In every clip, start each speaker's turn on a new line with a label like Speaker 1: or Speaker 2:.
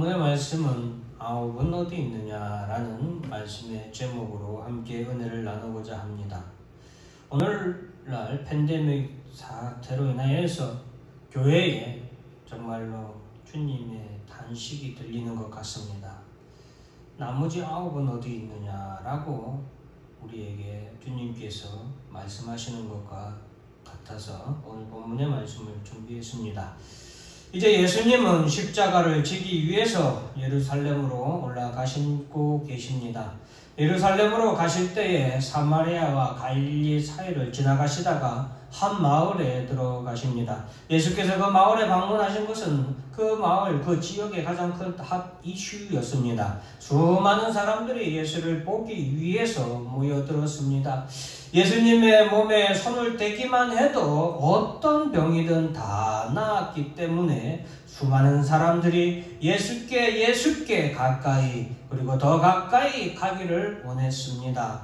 Speaker 1: 오늘 말씀은 아홉은 어디 있느냐라는 말씀의 제목으로 함께 은혜를 나누고자 합니다. 오늘날 팬데믹 사태로 인하여서 교회에 정말로 주님의 단식이 들리는 것 같습니다. 나머지 아홉은 어디 있느냐라고 우리에게 주님께서 말씀하시는 것과 같아서 오늘 본문의 말씀을 준비했습니다. 이제 예수님은 십자가를 지기 위해서 예루살렘으로 올라가시고 계십니다. 예루살렘으로 가실 때에 사마리아와 갈릴리 사이를 지나가시다가 한 마을에 들어가십니다. 예수께서 그 마을에 방문하신 것은 그 마을, 그 지역의 가장 큰 핫 이슈였습니다. 수많은 사람들이 예수를 보기 위해서 모여들었습니다. 예수님의 몸에 손을 대기만 해도 어떤 병이든 다 나았기 때문에 수많은 사람들이 예수께 가까이, 그리고 더 가까이 가기를 원했습니다.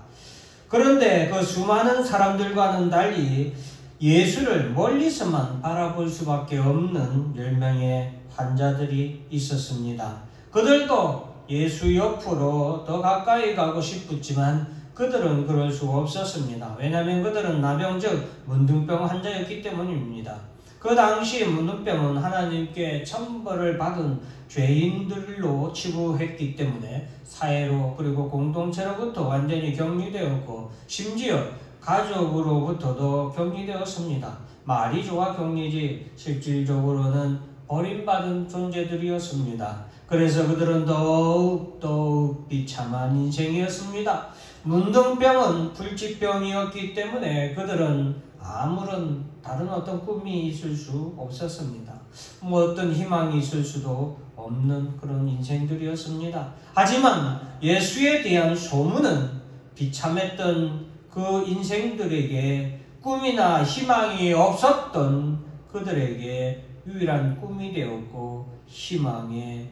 Speaker 1: 그런데 그 수많은 사람들과는 달리 예수를 멀리서만 바라볼 수밖에 없는 10명의 환자들이 있었습니다. 그들도 예수 옆으로 더 가까이 가고 싶었지만 그들은 그럴 수 없었습니다. 왜냐하면 그들은 나병 즉 문둥병 환자였기 때문입니다. 그 당시 문둥병은 하나님께 천벌을 받은 죄인들로 치부했기 때문에 사회로 그리고 공동체로부터 완전히 격리되었고 심지어 가족으로부터도 격리되었습니다. 말이 좋아 격리지 실질적으로는 버림받은 존재들이었습니다. 그래서 그들은 더욱 비참한 인생이었습니다. 문둥병은 불치병이었기 때문에 그들은 아무런 다른 어떤 꿈이 있을 수 없었습니다. 어떤 희망이 있을 수도 없는 그런 인생들이었습니다. 하지만 예수에 대한 소문은 비참했던 그 인생들에게 꿈이나 희망이 없었던 그들에게 유일한 꿈이 되었고 희망의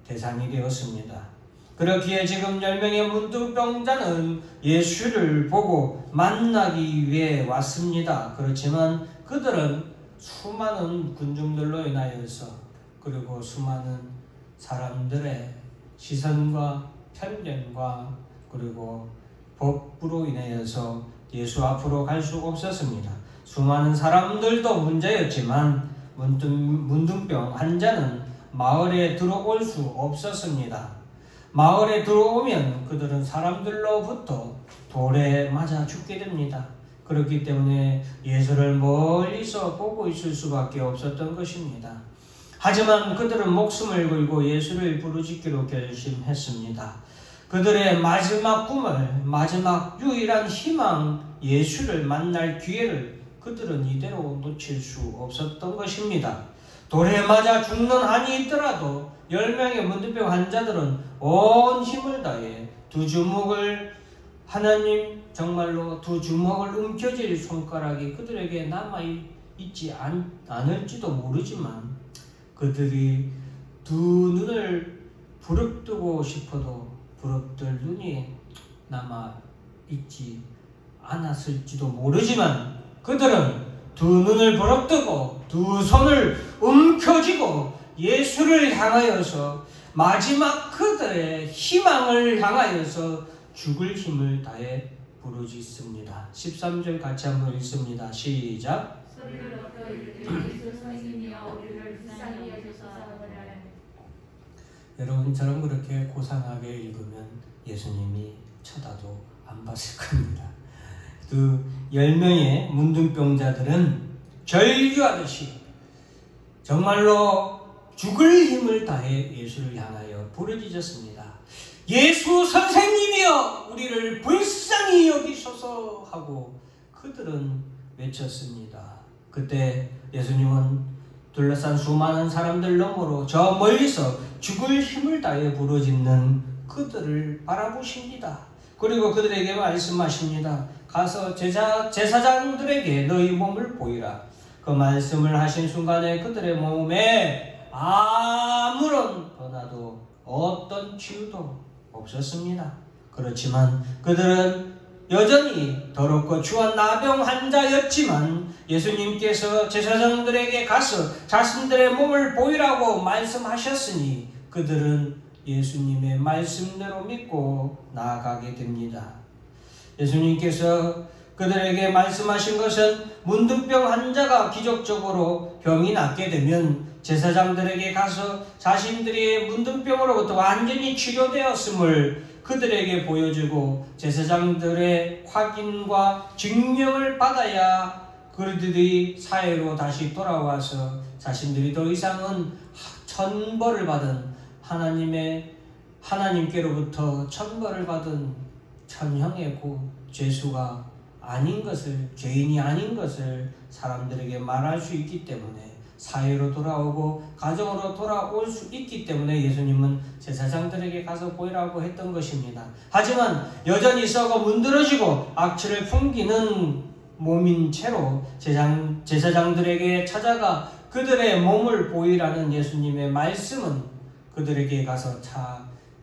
Speaker 1: 대상이 되었습니다. 그렇기에 지금 10명의 문둥병자는 예수를 보고 만나기 위해 왔습니다. 그렇지만 그들은 수많은 군중들로 인하여서 그리고 수많은 사람들의 시선과 편견과 그리고 법으로 인하여서 예수 앞으로 갈 수 없었습니다. 수많은 사람들도 문제였지만 문둥병 환자는 마을에 들어올 수 없었습니다. 마을에 들어오면 그들은 사람들로부터 돌에 맞아 죽게 됩니다. 그렇기 때문에 예수를 멀리서 보고 있을 수밖에 없었던 것입니다. 하지만 그들은 목숨을 걸고 예수를 부르짖기로 결심했습니다. 그들의 마지막 꿈을, 마지막 유일한 희망, 예수를 만날 기회를 그들은 이대로 놓칠 수 없었던 것입니다. 돌에 맞아 죽는 한이 있더라도 10명의 문둥병 환자들은 온 힘을 다해 두 주먹을 하나님 정말로 두 주먹을 움켜쥘 손가락이 그들에게 남아있지 않을지도 모르지만 그들이 두 눈을 부릅뜨고 싶어도 부릅뜰 눈이 남아있지 않았을지도 모르지만 그들은 두 눈을 부릅뜨고 두 손을 움켜쥐고 예수를 향하여서 마지막 그들의 희망을 향하여서 죽을 힘을 다해 부르짖습니다. 13절 같이 한번 읽습니다. 시작. 여러분처럼 그렇게 고상하게 읽으면 예수님이 쳐다도 안 봤을 겁니다. 그 10명의 문둥병자들은 절규하듯이 정말로 죽을 힘을 다해 예수를 향하여 부르짖었습니다. 예수 선생님이여 우리를 불쌍히 여기소서 하고 그들은 외쳤습니다. 그때 예수님은 둘러싼 수많은 사람들 너머로 저 멀리서 죽을 힘을 다해 부르짖는 그들을 바라보십니다. 그리고 그들에게 말씀하십니다. 가서 제사장들에게 너희 몸을 보이라. 그 말씀을 하신 순간에 그들의 몸에 아무런 변화도 어떤 치유도 없었습니다. 그렇지만 그들은 여전히 더럽고 추한 나병 환자였지만 예수님께서 제사장들에게 가서 자신들의 몸을 보이라고 말씀하셨으니 그들은 예수님의 말씀대로 믿고 나아가게 됩니다. 예수님께서 그들에게 말씀하신 것은 문둥병 환자가 기적적으로 병이 낫게 되면 제사장들에게 가서 자신들이 문둥병으로부터 완전히 치료되었음을 그들에게 보여주고 제사장들의 확인과 증명을 받아야 그들이 사회로 다시 돌아와서 자신들이 더 이상은 천벌을 받은 하나님께로부터 천벌을 받은 천형의 죄수가 아닌 것을, 죄인이 아닌 것을 사람들에게 말할 수 있기 때문에 사회로 돌아오고 가정으로 돌아올 수 있기 때문에 예수님은 제사장들에게 가서 보이라고 했던 것입니다. 하지만 여전히 썩어 문드러지고 악취를 풍기는 몸인 채로 제사장들에게 찾아가 그들의 몸을 보이라는 예수님의 말씀은 그들에게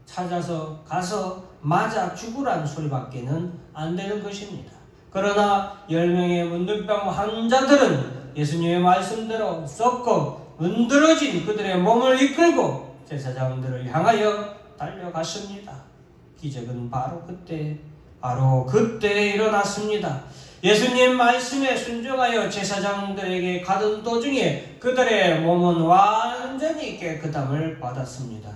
Speaker 1: 찾아서 가서 맞아 죽으라는 소리밖에는 안 되는 것입니다. 그러나 10명의 문둥병 환자들은 예수님의 말씀대로 썩고 문드러진 그들의 몸을 이끌고 제사장들을 향하여 달려갔습니다. 기적은 바로 그때 일어났습니다. 예수님 말씀에 순종하여 제사장들에게 가던 도중에 그들의 몸은 완전히 깨끗함을 받았습니다.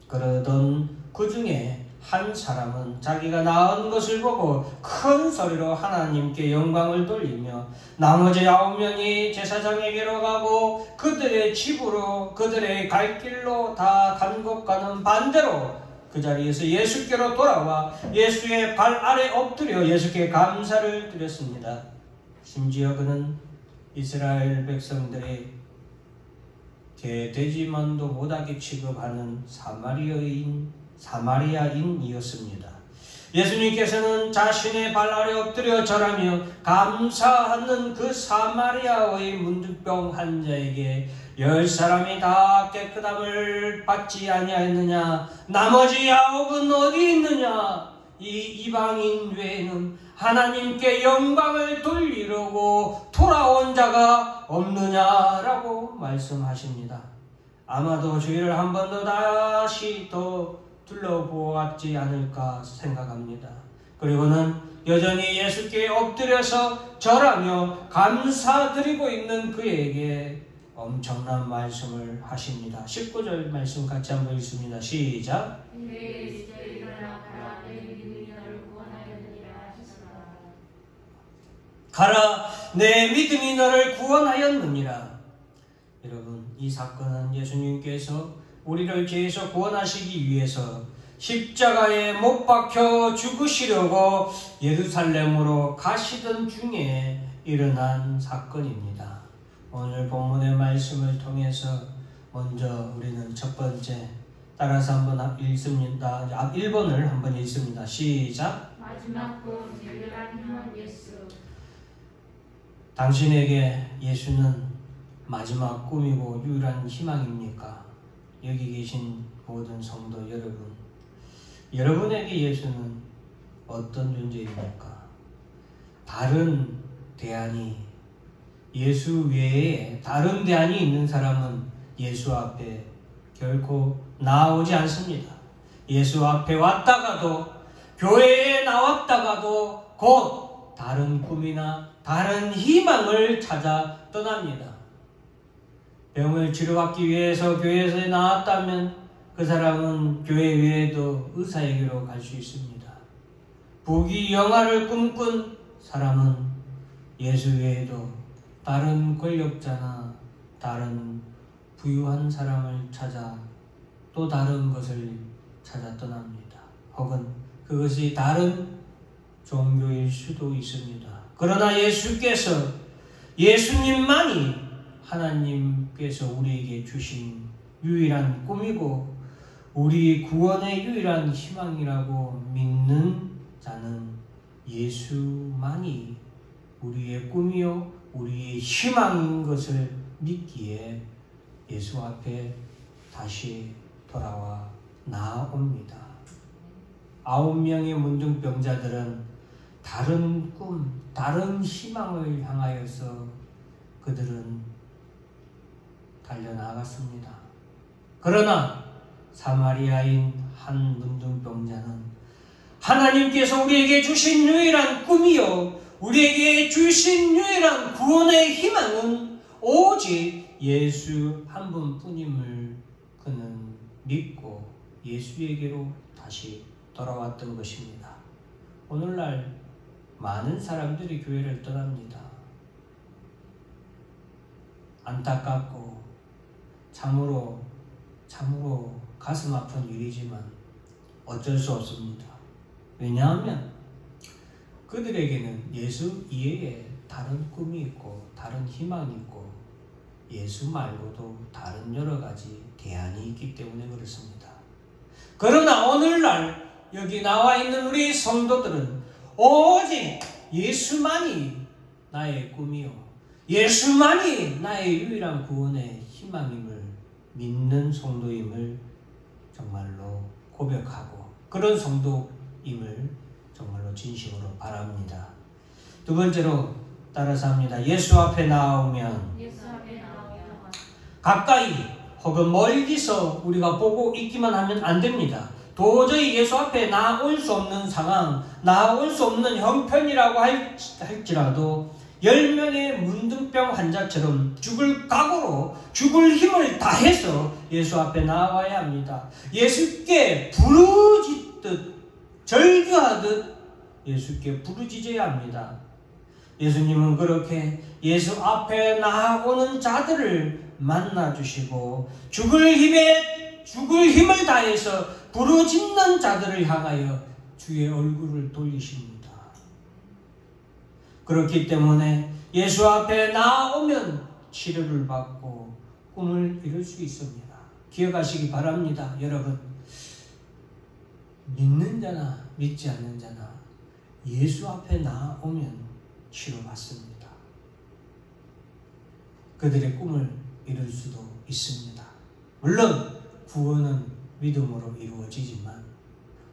Speaker 1: 그러던 그 중에 한 사람은 자기가 나은 것을 보고 큰 소리로 하나님께 영광을 돌리며 나머지 9명이 제사장에게로 가고 그들의 집으로 그들의 갈 길로 다 간 것과는 반대로 그 자리에서 예수께로 돌아와 예수의 발 아래 엎드려 예수께 감사를 드렸습니다. 심지어 그는 이스라엘 백성들의 개돼지만도 못하게 취급하는 사마리아인이었습니다. 예수님께서는 자신의 발 아래 엎드려 절하며 감사하는 그 사마리아의 문둥병 환자에게 10사람이 다 깨끗함을 받지 아니하였느냐? 나머지 9은 어디 있느냐? 이 이방인 외에는 하나님께 영광을 돌리려고 돌아온 자가 없느냐라고 말씀하십니다. 아마도 주위를 한 번 더 다시 더 둘러보았지 않을까 생각합니다. 그리고는 여전히 예수께 엎드려서 절하며 감사드리고 있는 그에게 엄청난 말씀을 하십니다. 19절 말씀 같이 한번 읽습니다. 시작. 가라, 내 믿음이 너를 구원하였느니라. 여러분, 이 사건은 예수님께서 우리를 죄에서 구원하시기 위해서 십자가에 못 박혀 죽으시려고 예루살렘으로 가시던 중에 일어난 사건입니다. 오늘 본문의 말씀을 통해서 먼저 우리는 첫 번째 따라서 한번 읽습니다. 1번을 한번 읽습니다. 시작. 마지막 꿈 유일한 희망 예수. 당신에게 예수는 마지막 꿈이고 유일한 희망입니까? 여기 계신 모든 성도 여러분, 여러분에게 예수는 어떤 존재입니까? 다른 대안이, 예수 외에 다른 대안이 있는 사람은 예수 앞에 결코 나오지 않습니다. 예수 앞에 왔다가도, 교회에 나왔다가도 곧 다른 꿈이나 다른 희망을 찾아 떠납니다. 병을 치료받기 위해서 교회에서 나왔다면 그 사람은 교회 외에도 의사에게로 갈 수 있습니다. 부귀 영화를 꿈꾼 사람은 예수 외에도 다른 권력자나 다른 부유한 사람을 찾아 또 다른 것을 찾아 떠납니다. 혹은 그것이 다른 종교일 수도 있습니다. 그러나 예수님만이 하나님께서 우리에게 주신 유일한 꿈이고 우리 구원의 유일한 희망이라고 믿는 자는 예수만이 우리의 꿈이요 우리의 희망인 것을 믿기에 예수 앞에 다시 돌아와 나옵니다. 9명의 문둥병자들은 다른 꿈, 다른 희망을 향하여서 그들은 달려나갔습니다. 그러나 사마리아인 한 문둥병자는 하나님께서 우리에게 주신 유일한 꿈이요 우리에게 주신 유일한 구원의 희망은 오직 예수 한 분뿐임을 그는 믿고 예수에게로 다시 돌아왔던 것입니다. 오늘날 많은 사람들이 교회를 떠납니다. 안타깝고 참으로 가슴 아픈 일이지만 어쩔 수 없습니다. 왜냐하면 그들에게는 예수 이외에 다른 꿈이 있고 다른 희망이 있고 예수 말고도 다른 여러 가지 대안이 있기 때문에 그렇습니다. 그러나 오늘날 여기 나와 있는 우리 성도들은 오직 예수만이 나의 꿈이요 예수만이 나의 유일한 구원의 희망임을 믿는 성도임을 정말로 고백하고 그런 성도임을 정말로 진심으로 바랍니다. 두 번째로 따라서 합니다. 예수 앞에 나오면 가까이 혹은 멀리서 우리가 보고 있기만 하면 안 됩니다. 도저히 예수 앞에 나올 수 없는 상황, 나올 수 없는 형편이라고 할지라도 10명의 문둥병 환자처럼 죽을 각오로 죽을 힘을 다해서 예수 앞에 나와야 합니다. 예수께 부르짖듯 절규하듯 예수께 부르짖어야 합니다. 예수님은 그렇게 예수 앞에 나오는 자들을 만나주시고 죽을 힘을 다해서 부르짖는 자들을 향하여 주의 얼굴을 돌리십니다. 그렇기 때문에 예수 앞에 나오면 치료를 받고 꿈을 이룰 수 있습니다. 기억하시기 바랍니다. 여러분, 믿는 자나 믿지 않는 자나 예수 앞에 나오면 치료받습니다. 그들의 꿈을 이룰 수도 있습니다. 물론 구원은 믿음으로 이루어지지만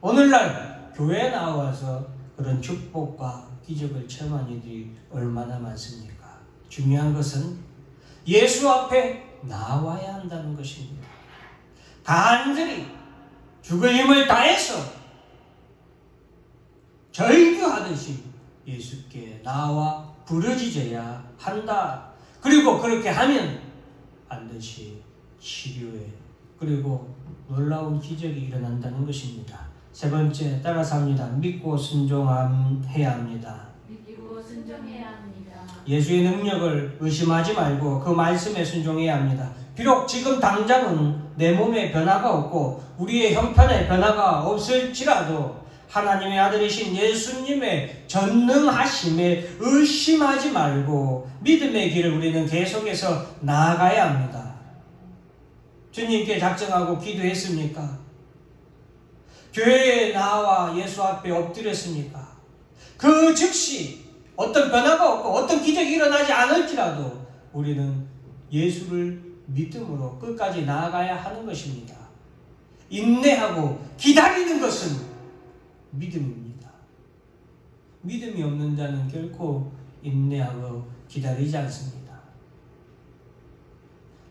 Speaker 1: 오늘날 교회에 나와서 그런 축복과 기적을 체험한 이들이 얼마나 많습니까? 중요한 것은 예수 앞에 나와야 한다는 것입니다. 간절히 죽을 힘을 다해서 절규하듯이 예수께 나와 부르짖어야 한다. 그리고 그렇게 하면 반드시 치료에 그리고 놀라운 기적이 일어난다는 것입니다. 세 번째, 따라서 합니다. 믿고 순종해야 합니다.
Speaker 2: 믿고 순종해야 합니다.
Speaker 1: 예수의 능력을 의심하지 말고 그 말씀에 순종해야 합니다. 비록 지금 당장은 내 몸에 변화가 없고 우리의 형편에 변화가 없을지라도 하나님의 아들이신 예수님의 전능하심에 의심하지 말고 믿음의 길을 우리는 계속해서 나아가야 합니다. 주님께 작정하고 기도했습니까? 교회에 나와 예수 앞에 엎드렸습니까? 그 즉시 어떤 변화가 없고 어떤 기적이 일어나지 않을지라도 우리는 예수를 믿음으로 끝까지 나아가야 하는 것입니다. 인내하고 기다리는 것은 믿음입니다. 믿음이 없는 자는 결코 인내하고 기다리지 않습니다.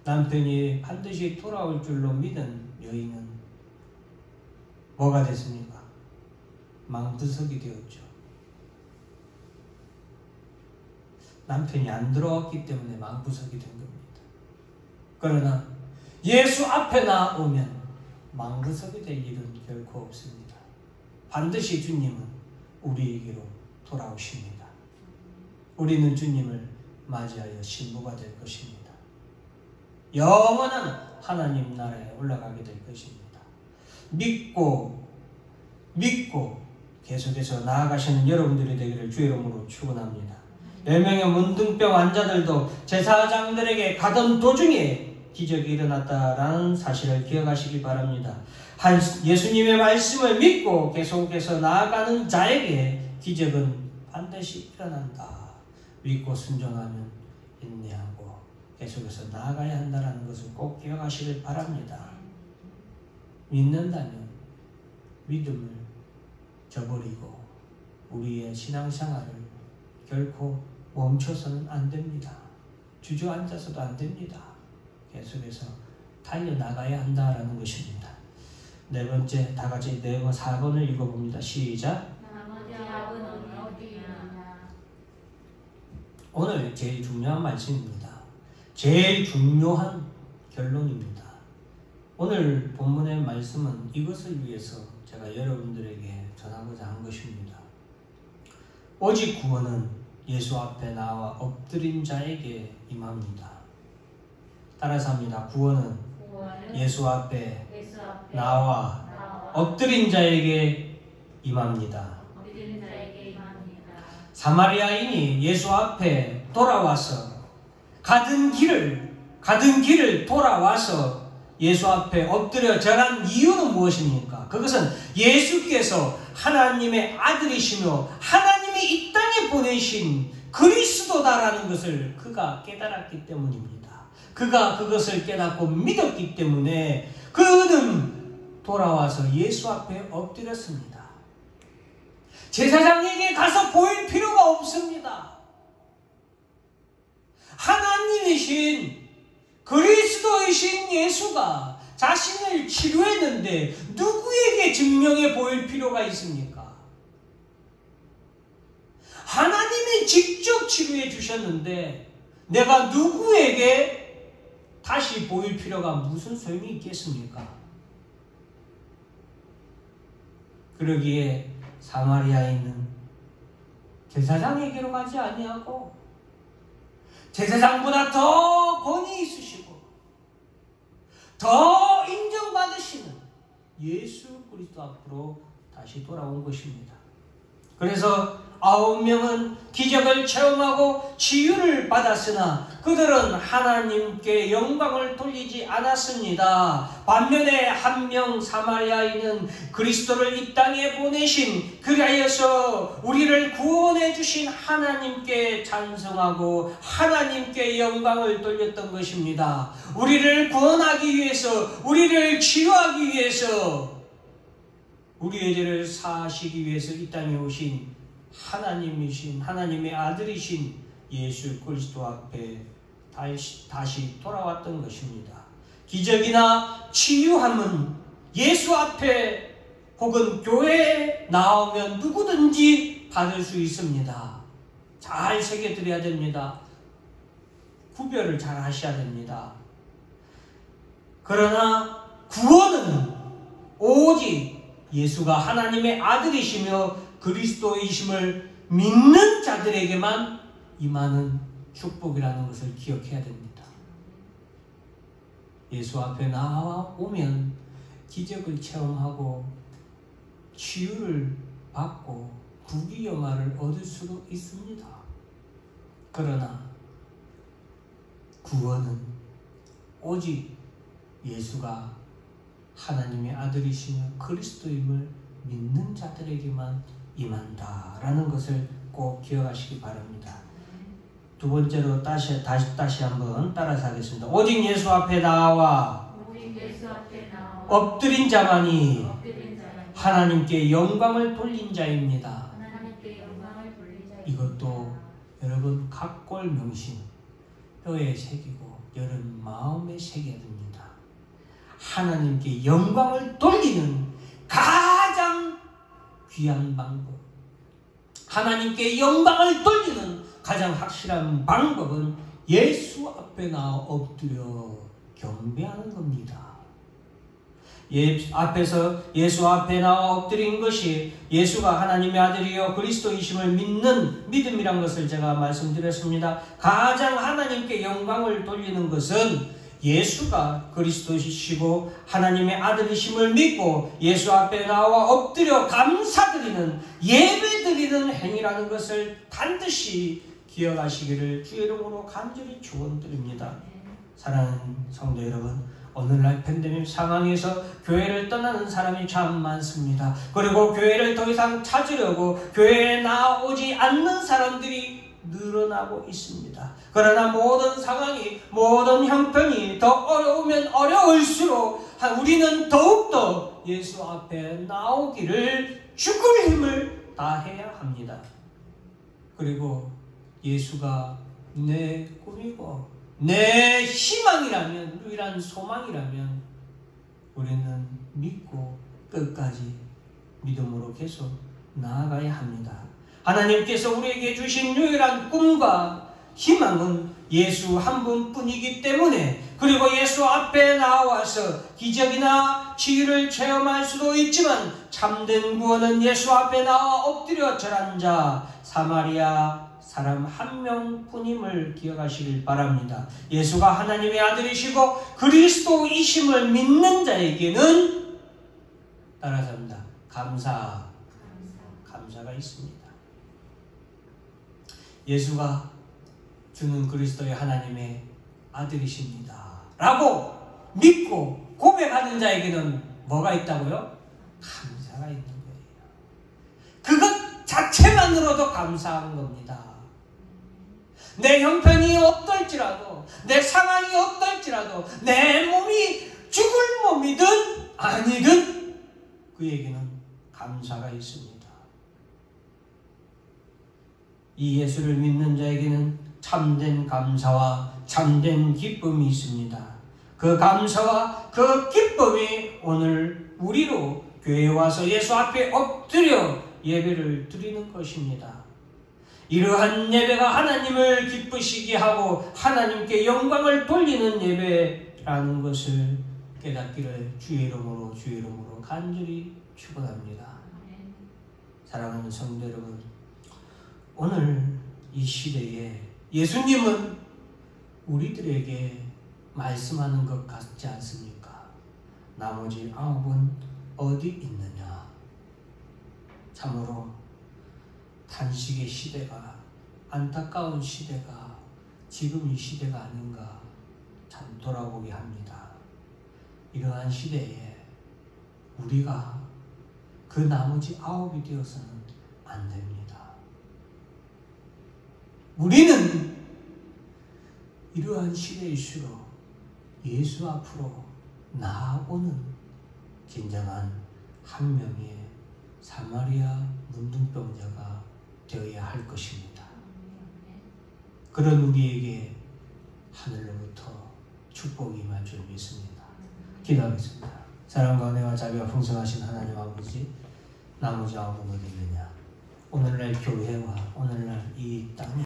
Speaker 1: 남편이 반드시 돌아올 줄로 믿은 여인은 뭐가 됐습니까? 망부석이 되었죠. 남편이 안 들어왔기 때문에 망부석이 된 겁니다. 그러나 예수 앞에 나오면 망부석이 될 일은 결코 없습니다. 반드시 주님은 우리에게로 돌아오십니다. 우리는 주님을 맞이하여 신부가 될 것입니다. 영원한 하나님 나라에 올라가게 될 것입니다. 믿고 계속해서 나아가시는 여러분들이 되기를 주의 이름으로 축원합니다. 10명의 문둥병 환자들도 제사장들에게 가던 도중에 기적이 일어났다라는 사실을 기억하시기 바랍니다. 예수님의 말씀을 믿고 계속해서 나아가는 자에게 기적은 반드시 일어난다. 믿고 순종하면 인내하고 계속해서 나아가야 한다는 것을 꼭 기억하시길 바랍니다. 믿는다면 믿음을 저버리고 우리의 신앙생활을 결코 멈춰서는 안 됩니다. 주저앉아서도 안 됩니다. 계속해서 달려나가야 한다는 것입니다. 네 번째, 다 같이 4번을 읽어봅니다. 시작.
Speaker 2: 나머지 답은 어디 있느냐.
Speaker 1: 오늘 제일 중요한 말씀입니다. 제일 중요한 결론입니다. 오늘 본문의 말씀은 이것을 위해서 제가 여러분들에게 전하고자 한 것입니다. 오직 구원은 예수 앞에 나와 엎드린 자에게 임합니다. 따라서 합니다. 구원은 예수 앞에 나와 엎드린 자에게 임합니다. 사마리아인이 예수 앞에 돌아와서 가던 길을 돌아와서 예수 앞에 엎드려 절한 이유는 무엇입니까? 그것은 예수께서 하나님의 아들이시며 하나님이 이 땅에 보내신 그리스도다라는 것을 그가 깨달았기 때문입니다. 그가 그것을 깨닫고 믿었기 때문에 그는 돌아와서 예수 앞에 엎드렸습니다. 제사장에게 가서 보일 필요가 없습니다. 하나님이신 그리스도이신 예수가 자신을 치료했는데 누구에게 증명해 보일 필요가 있습니까? 하나님이 직접 치료해 주셨는데 내가 누구에게 다시 보일 필요가 무슨 소용이 있겠습니까? 그러기에 사마리아인은 제사장에게로 가지 아니하고 제사장보다 더 권위 있으시고 더 인정받으시는 예수 그리스도 앞으로 다시 돌아온 것입니다. 그래서 9명은 기적을 체험하고 치유를 받았으나 그들은 하나님께 영광을 돌리지 않았습니다. 반면에 한 명 사마리아인은 그리스도를 이 땅에 보내신 그리하여서 우리를 구원해 주신 하나님께 찬송하고 하나님께 영광을 돌렸던 것입니다. 우리를 구원하기 위해서, 우리를 치유하기 위해서, 우리의 죄를 사하시기 위해서 이 땅에 오신 하나님이신 하나님의 아들이신 예수 그리스도 앞에 다시 돌아왔던 것입니다. 기적이나 치유함은 예수 앞에 혹은 교회에 나오면 누구든지 받을 수 있습니다. 잘 새겨드려야 됩니다. 구별을 잘 하셔야 됩니다. 그러나 구원은 오직 예수가 하나님의 아들이시며 그리스도이심을 믿는 자들에게만 임하는 축복이라는 것을 기억해야 됩니다. 예수 앞에 나오면 기적을 체험하고 치유를 받고 부귀영화를 얻을 수도 있습니다. 그러나 구원은 오직 예수가 하나님의 아들이시며 그리스도임을 믿는 자들에게만 임한다라는 것을 꼭 기억하시기 바랍니다. 두 번째로 다시 한번 따라서 하겠습니다. 오직 예수 앞에 나와 엎드린 자만이 하나님께 영광을 돌린 자입니다. 이것도 여러분 각골 명심 뼈에 새기고 여러분 마음에 새겨야 됩니다. 하나님께 영광을 돌리는 가장 귀한 방법, 하나님께 영광을 돌리는 가장 확실한 방법은 예수 앞에 나와 엎드려 경배하는 겁니다. 앞에서 예수 앞에 나와 엎드린 것이 예수가 하나님의 아들이요 그리스도이심을 믿는 믿음이란 것을 제가 말씀드렸습니다. 가장 하나님께 영광을 돌리는 것은 예수가 그리스도이시고 하나님의 아들이심을 믿고 예수 앞에 나와 엎드려 감사드리는 예배드리는 행위라는 것을 반드시 기억하시기를 주의 이름으로 간절히 축원드립니다. 사랑하는 성도 여러분, 오늘날 팬데믹 상황에서 교회를 떠나는 사람이 참 많습니다. 그리고 교회를 더 이상 찾으려고 교회에 나오지 않는 사람들이 늘어나고 있습니다. 그러나 모든 상황이, 모든 형편이 더 어려우면 어려울수록 우리는 더욱더 예수 앞에 나오기를 죽을 힘을 다해야 합니다. 그리고 예수가 내 꿈이고 내 희망이라면, 유일한 소망이라면 우리는 믿고 끝까지 믿음으로 계속 나아가야 합니다. 하나님께서 우리에게 주신 유일한 꿈과 희망은 예수 한 분뿐이기 때문에, 그리고 예수 앞에 나와서 기적이나 치유를 체험할 수도 있지만 참된 구원은 예수 앞에 나와 엎드려 절한 자 사마리아 사람 한 명뿐임을 기억하시길 바랍니다. 예수가 하나님의 아들이시고 그리스도이심을 믿는 자에게는 따라서 합니다. 감사가 있습니다. 예수가 주는 그리스도의 하나님의 아들이십니다 라고 믿고 고백하는 자에게는 뭐가 있다고요? 감사가 있는 거예요. 그것 자체만으로도 감사한 겁니다. 내 형편이 어떨지라도, 내 상황이 어떨지라도, 내 몸이 죽을 몸이든 아니든 그에게는 감사가 있습니다. 이 예수를 믿는 자에게는 참된 감사와 참된 기쁨이 있습니다. 그 감사와 그 기쁨이 오늘 우리로 교회에 와서 예수 앞에 엎드려 예배를 드리는 것입니다. 이러한 예배가 하나님을 기쁘시게 하고 하나님께 영광을 돌리는 예배라는 것을 깨닫기를 주의 이름으로 간절히 축원합니다. 사랑하는 성도 여러분, 오늘 이 시대에 예수님은 우리들에게 말씀하는 것 같지 않습니까? 나머지 9은 어디 있느냐? 참으로 단식의 시대가, 안타까운 시대가 지금 이 시대가 아닌가 참 돌아보게 합니다. 이러한 시대에 우리가 그 나머지 9이 되어서는 안 됩니다. 우리는 이러한 시대일수록 예수 앞으로 나아오는 진정한 한 명의 사마리아 문둥병자가 되어야 할 것입니다. 그런 우리에게 하늘로부터 축복이 임할 줄 믿습니다. 기도하겠습니다. 사랑과 은혜와 자비가 풍성하신 하나님 아버지, 나머지 9은 어디 있느냐? 오늘날 교회와 오늘날 이 땅에